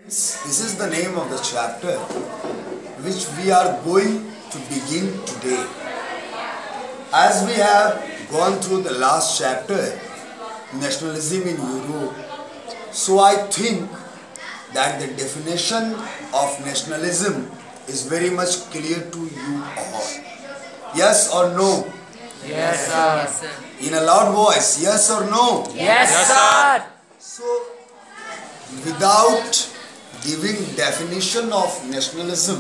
This is the name of the chapter which we are going to begin today. As we have gone through the last chapter, nationalism in Europe, so I think that the definition of nationalism is very much clear to you all. Yes or no? Yes, sir. In a loud voice, yes or no? Yes, sir. So, without giving definition of nationalism,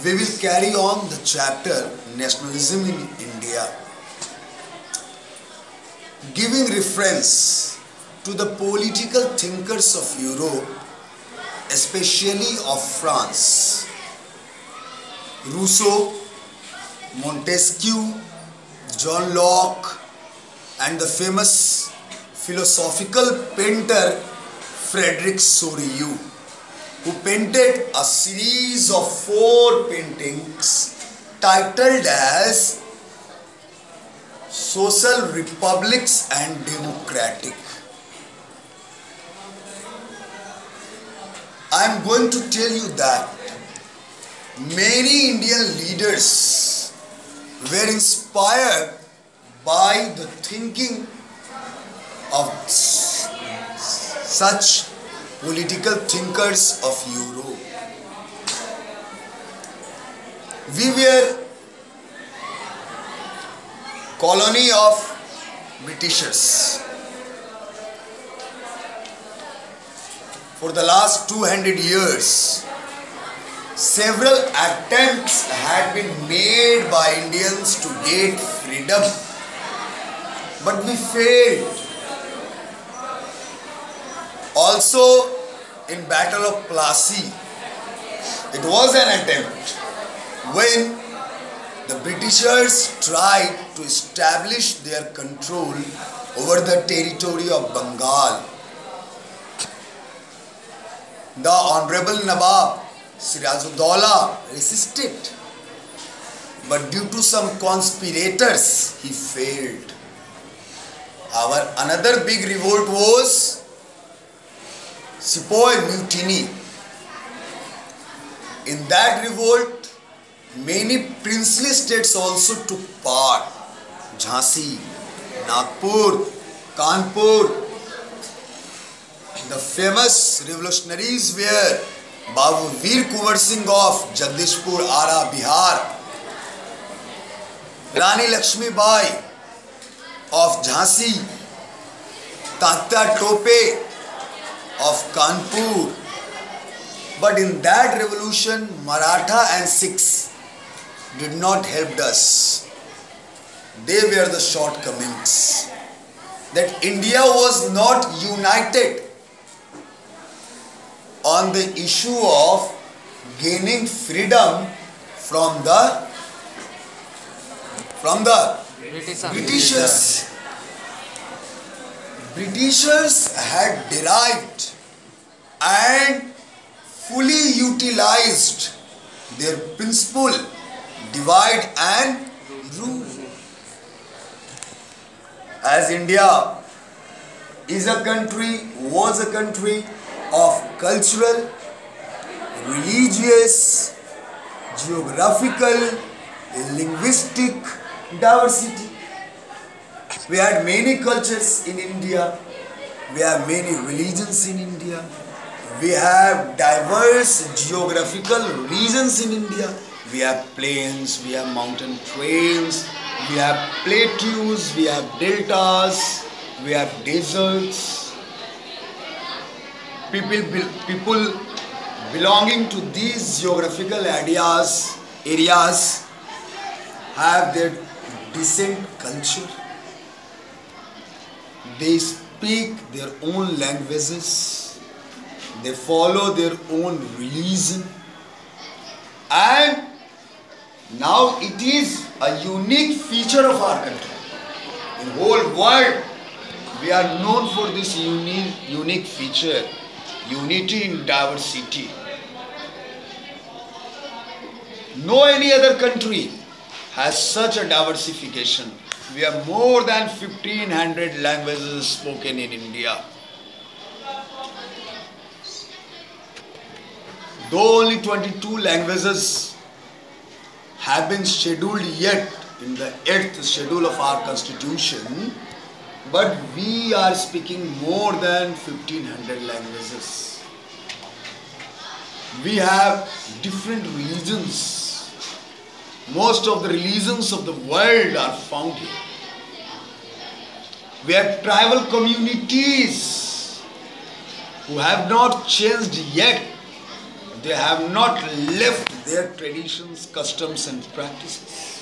we will carry on the chapter Nationalism in India, giving reference to the political thinkers of Europe, especially of France. Rousseau, Montesquieu, John Locke, and the famous philosophical painter Frederick Soreau, who painted a series of 4 paintings titled as Social Republics and Democratic. I am going to tell you that many Indian leaders were inspired by the thinking of such political thinkers of Europe. We were colony of Britishers. For the last 200 years, several attempts had been made by Indians to get freedom, but we failed. Also, in Battle of Plassey, it was an attempt when the Britishers tried to establish their control over the territory of Bengal. The Honorable Nawab Siraj-ud-Daulah resisted, but due to some conspirators, he failed. Our another big revolt was Sepoy Mutiny. In that revolt, many princely states also took part. Jhansi, Nagpur, Kanpur. The famous revolutionaries were Babu Veer Kunwar Singh of Jagdishpur, Ara, Bihar, Rani Lakshmi Bai of Jhansi, Tata Tope of Kanpur. But in that revolution, Maratha and Sikhs did not help us. They were the shortcomings. That India was not united on the issue of gaining freedom from the Britishers. Britishers had derived and fully utilized their principle divide and rule. As India is a country, was a country of cultural, religious, geographical, linguistic diversity. We had many cultures in India. We have many religions in India. We have diverse geographical regions in India. We have plains, we have mountain trails, we have plateaus, we have deltas, we have deserts. People belonging to these geographical areas have their decent culture. They speak their own languages. They follow their own religion. And now it is a unique feature of our country. In the whole world, we are known for this unique feature. Unity in diversity. No any other country has such a diversification. We have more than 1500 languages spoken in India. Though only 22 languages have been scheduled yet in the 8th schedule of our constitution, but we are speaking more than 1500 languages. We have different religions. Most of the religions of the world are found here. We have tribal communities who have not changed yet. They have not left their traditions, customs and practices.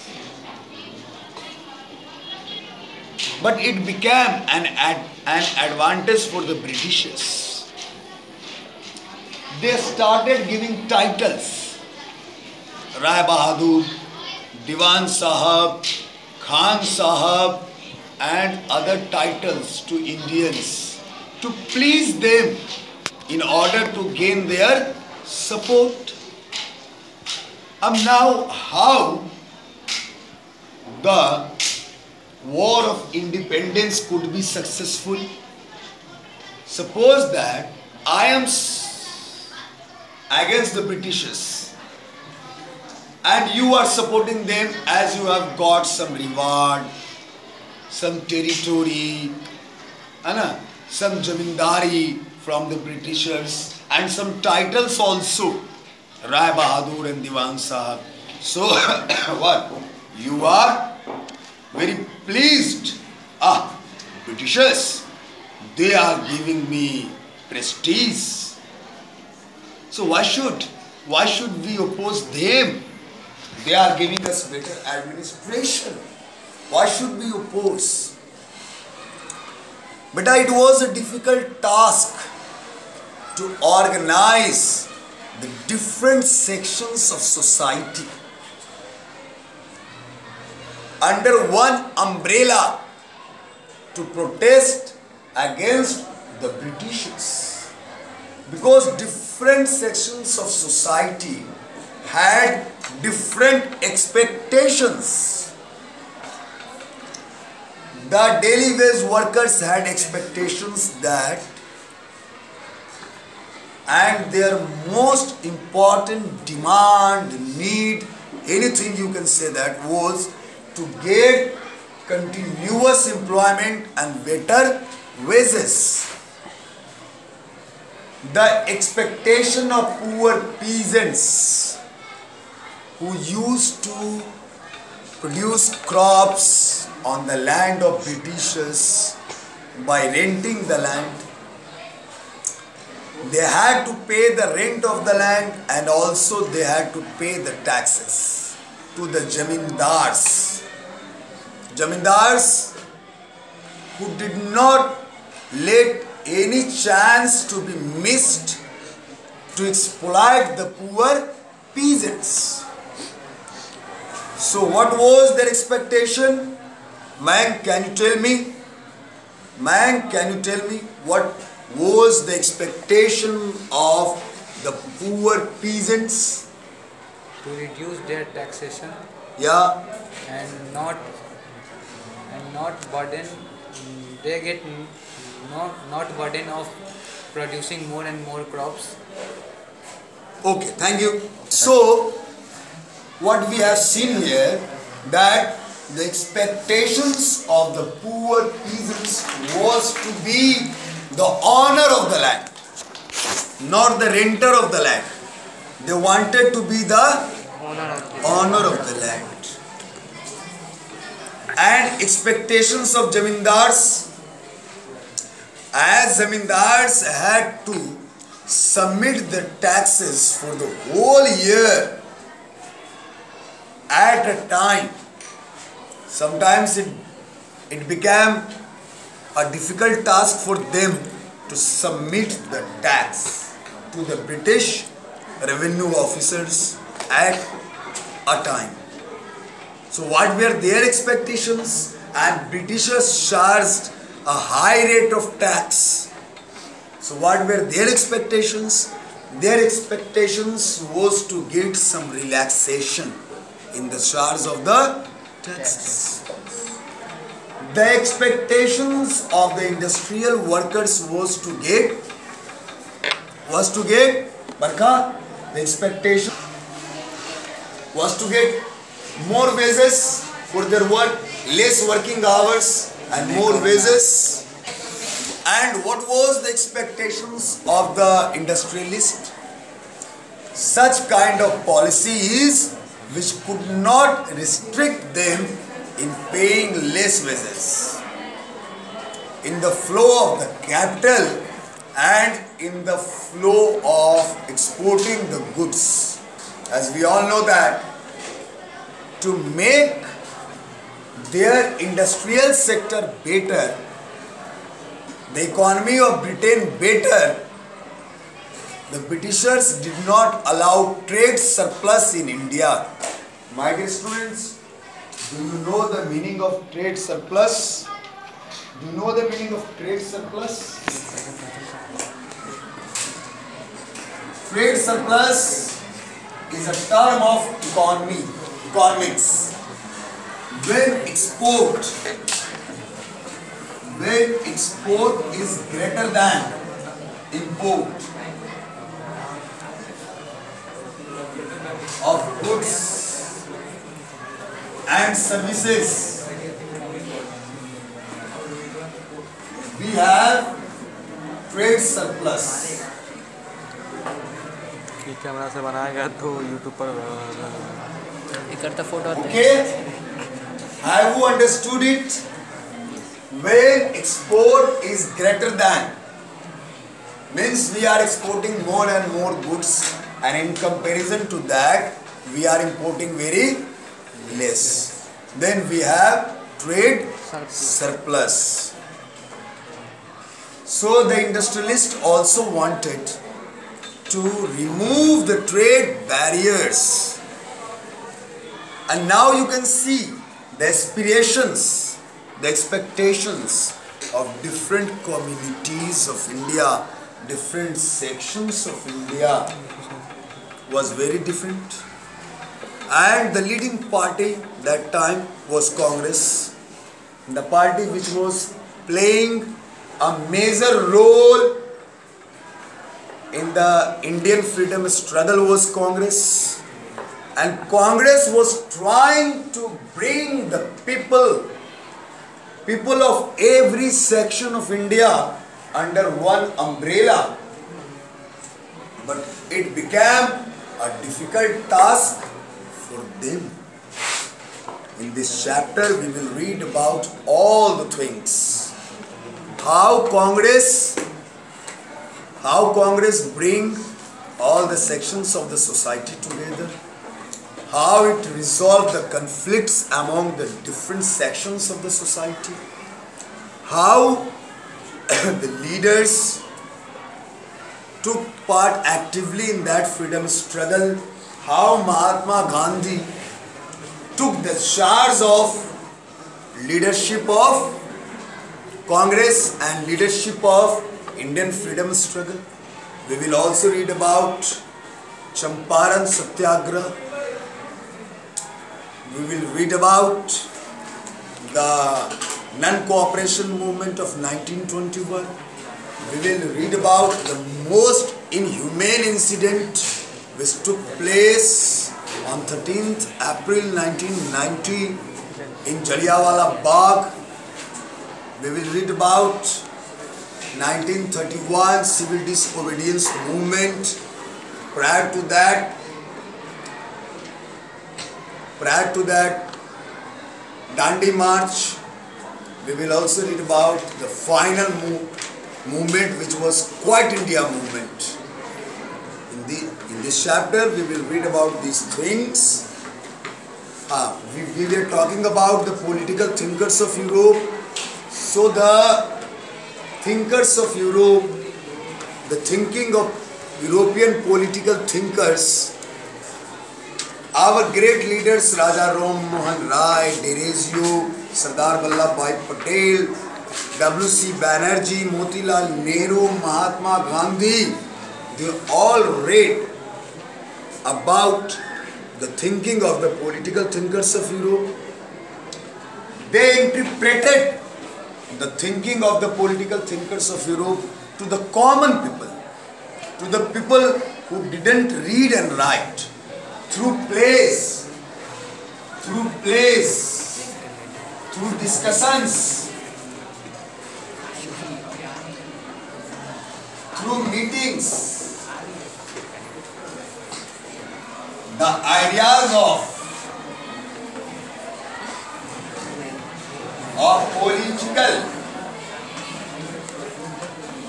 But it became an advantage for the Britishers. They started giving titles. Rai Bahadur, Diwan Sahab, Khan Sahab and other titles to Indians to please them in order to gain their support. Now how the war of independence could be successful? Suppose that I am against the Britishers and you are supporting them as you have got some reward, some territory, some zamindari from the Britishers and some titles also, Rai Bahadur and Diwan Sahab. So what? You are very pleased. Britishers, they are giving me prestige. So why should we oppose them? They are giving us better administration. Why should we oppose? But it was a difficult task to organize the different sections of society under one umbrella to protest against the Britishers, because different sections of society had different expectations. The daily wage workers had expectations that, and their most important demand, need, anything you can say, that was to get continuous employment and better wages. The expectation of poor peasants who used to produce crops on the land of Britishers by renting the land. They had to pay the rent of the land and also they had to pay the taxes to the Jamindars. Jamindars who did not let any chance to be missed to exploit the poor peasants. So what was their expectation? Man, can you tell me? Man, can you tell me what was the expectation of the poor peasants? To reduce their taxation. Yeah. And not burden. They get not burden of producing more and more crops. Okay, thank you. So what we have seen here, that the expectations of the poor peasants was to be the owner of the land, not the renter of the land. They wanted to be the owner of the land. And expectations of Jamindars, as Zamindars had to submit the taxes for the whole year at a time. Sometimes it became a difficult task for them to submit the tax to the British revenue officers at a time. So what were their expectations? And Britishers charged a high rate of tax. So what were their expectations? Their expectations was to get some relaxation in the charge of the taxes. The expectations of the industrial workers was to get Barkha, the expectation was to get more wages for their work, less working hours and more wages. And what was the expectations of the industrialist? Such kind of policies which could not restrict them in paying less wages, in the flow of the capital and in the flow of exporting the goods. As we all know that to make their industrial sector better, the economy of Britain better, the Britishers did not allow trade surplus in India. My dear students, do you know the meaning of trade surplus? Do you know the meaning of trade surplus? Trade surplus is a term of economics. When export is greater than import of goods and services, we have trade surplus. Camera से बनाएगा तो YouTube पर photo Okay, have you understood it? When export is greater than means we are exporting more and more goods, and in comparison to that we are importing very less. Then we have trade surplus. So the industrialist also wanted to remove the trade barriers, and now you can see the aspirations, the expectations of different communities of India, different sections of India was very different. And the leading party that time was Congress, the party which was playing a major role in the Indian freedom struggle was Congress. And Congress was trying to bring the people of every section of India under one umbrella. But it became a difficult task for them. In this chapter we will read about all the things. How Congress bring all the sections of the society together. How it resolved the conflicts among the different sections of the society. How the leaders took part actively in that freedom struggle. How Mahatma Gandhi took the charge of leadership of Congress and leadership of Indian freedom struggle. We will also read about Champaran Satyagraha. We will read about the non-cooperation movement of 1921. We will read about the most inhumane incident which took place on 13th April 1990 in Jallianwala Bagh. We will read about 1931 civil disobedience movement. Prior to that Dandi March. We will also read about the final movement which was Quiet India movement. In this chapter we will read about these things. We were talking about the political thinkers of Europe. So the thinkers of Europe, the thinking of European political thinkers, our great leaders Raja Ram Mohan Rai, Deresio, Sardar Vallabhbhai Patel, W.C. Banerjee, Motilal Nehru, Mahatma Gandhi, they all read about the thinking of the political thinkers of Europe. They interpreted the thinking of the political thinkers of Europe to the common people, to the people who didn't read and write, through plays, through discussions, through meetings, the ideas of political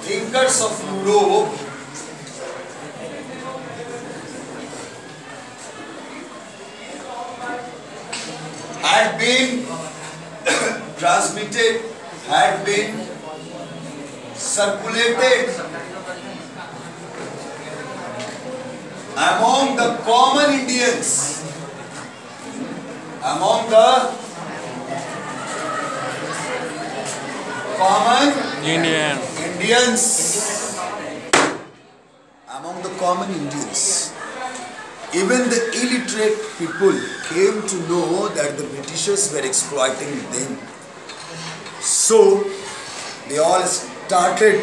thinkers of Europe had been transmitted, had been circulated among the common Indians, among the common Indians, among the common Indians. Even the illiterate people came to know that the Britishers were exploiting them. So they all started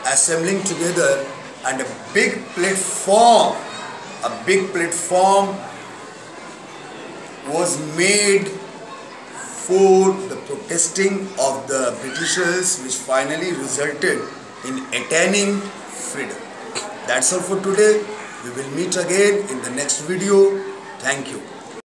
assembling together, and a big platform was made for the protesting of the Britishers, which finally resulted in attaining freedom. That's all for today. We will meet again in the next video. Thank you.